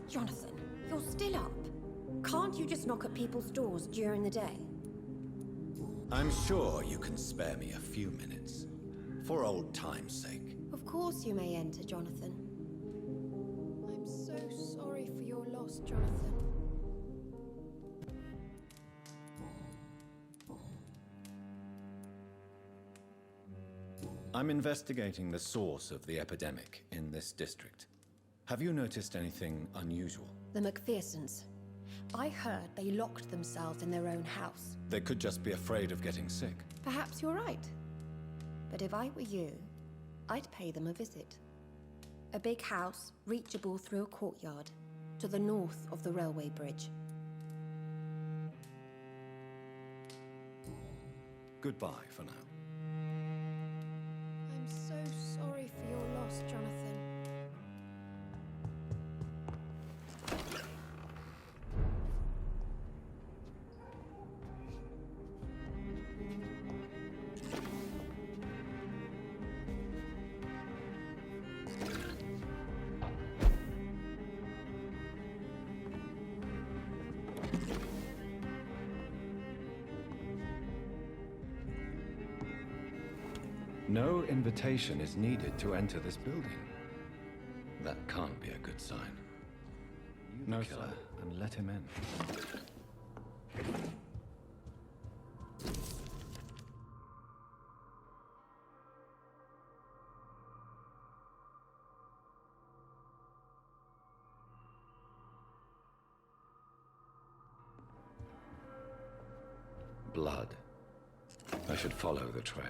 Jonathan, you're still up. Can't you just knock at people's doors during the day? I'm sure you can spare me a few minutes. For old time's sake. Of course you may enter, Jonathan. I'm so sorry for your loss, Jonathan. I'm investigating the source of the epidemic in this district. Have you noticed anything unusual? The McPhersons. I heard they locked themselves in their own house. They could just be afraid of getting sick. Perhaps you're right. But if I were you, I'd pay them a visit. A big house, reachable through a courtyard, to the north of the railway bridge. Goodbye for now. I'm so sorry for your loss, Jonathan. No invitation is needed to enter this building. That can't be a good sign. No, sir, and let him in. Blood. I should follow the trail.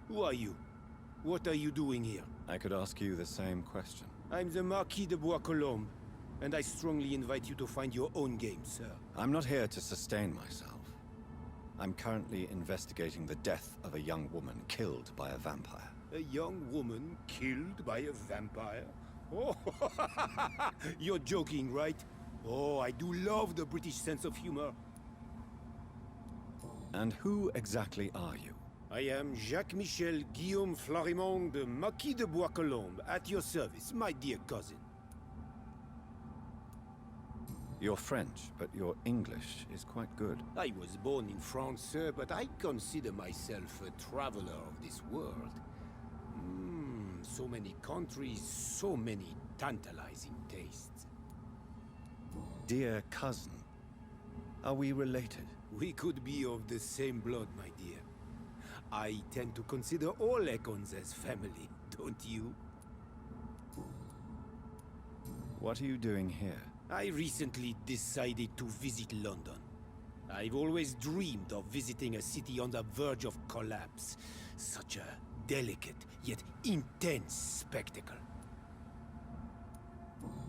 Who are you? What are you doing here? I could ask you the same question. I'm the Marquis de Bois-Colombes, and I strongly invite you to find your own game, sir. I'm not here to sustain myself. I'm currently investigating the death of a young woman killed by a vampire. A young woman killed by a vampire? Oh, you're joking, right? Oh, I do love the British sense of humor. And who exactly are you? I am Jacques-Michel Guillaume Florimond de Marquis de Bois-Colombes, at your service, my dear cousin. You're French, but your English is quite good. I was born in France, sir, but I consider myself a traveler of this world. So many countries, so many tantalizing tastes. Dear cousin, are we related? We could be of the same blood, my dear. I tend to consider all Econs as family, don't you? What are you doing here? I recently decided to visit London. I've always dreamed of visiting a city on the verge of collapse. Such a delicate, yet intense spectacle.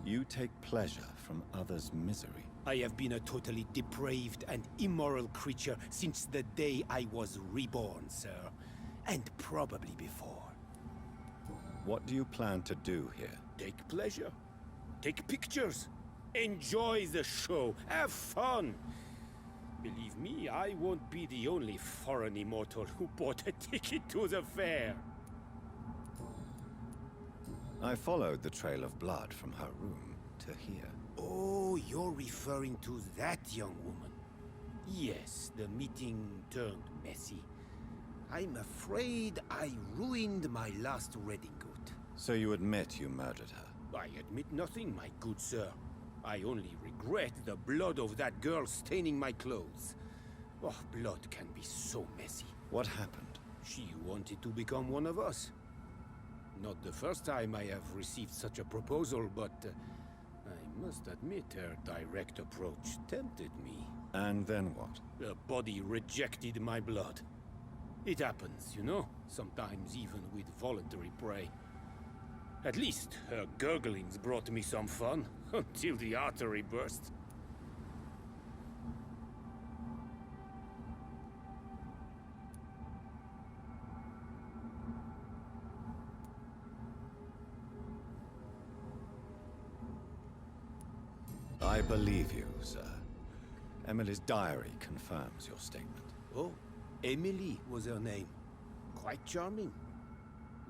You take pleasure from others' misery. I have been a totally depraved and immoral creature since the day I was reborn, sir. And probably before. What do you plan to do here? Take pleasure. Take pictures. Enjoy the show. Have fun. Believe me, I won't be the only foreign immortal who bought a ticket to the fair. I followed the trail of blood from her room to here. Oh, you're referring to that young woman. Yes, the meeting turned messy. I'm afraid I ruined my last redingote. So you admit you murdered her? I admit nothing, my good sir. I only regret the blood of that girl staining my clothes. Oh, blood can be so messy. What happened? She wanted to become one of us. Not the first time I have received such a proposal, but I must admit her direct approach tempted me. And then what? Her body rejected my blood. It happens, you know, sometimes even with voluntary prey. At least her gurglings brought me some fun, until the artery burst. I believe you, sir. Emily's diary confirms your statement. Oh, Emily was her name. Quite charming.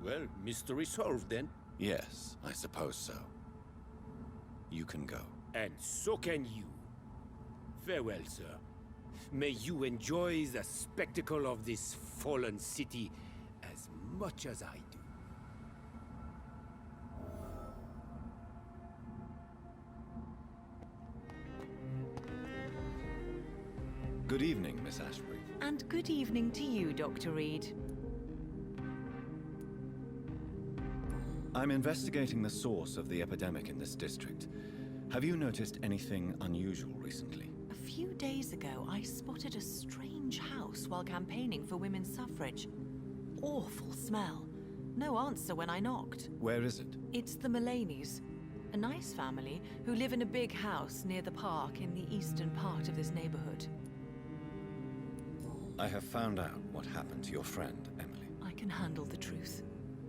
Well, mystery solved then. Yes, I suppose so. You can go. And so can you. Farewell, sir. May you enjoy the spectacle of this fallen city as much as I do. Good evening, Miss Ashbury. And good evening to you, Dr. Reed. I'm investigating the source of the epidemic in this district. Have you noticed anything unusual recently? A few days ago, I spotted a strange house while campaigning for women's suffrage. Awful smell. No answer when I knocked. Where is it? It's the Mullaneys, a nice family who live in a big house near the park in the eastern part of this neighborhood. I have found out what happened to your friend, Emily. I can handle the truth.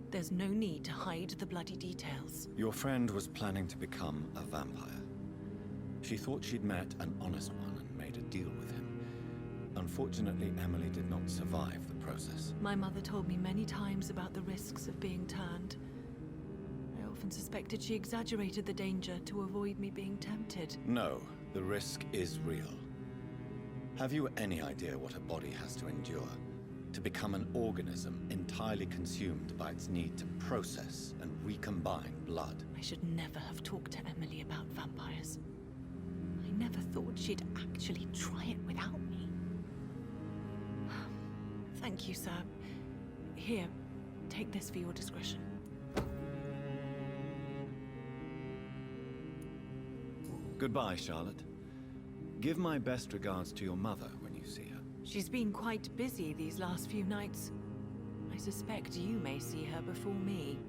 There's no need to hide the bloody details. Your friend was planning to become a vampire. She thought she'd met an honest one and made a deal with him. Unfortunately, Emily did not survive the process. My mother told me many times about the risks of being turned. I often suspected she exaggerated the danger to avoid me being tempted. No, the risk is real. Have you any idea what a body has to endure? To become an organism entirely consumed by its need to process and recombine blood? I should never have talked to Emily about vampires. I never thought she'd actually try it without me. Thank you, sir. Here, take this for your discretion. Goodbye, Charlotte. Give my best regards to your mother when you see her. She's been quite busy these last few nights. I suspect you may see her before me.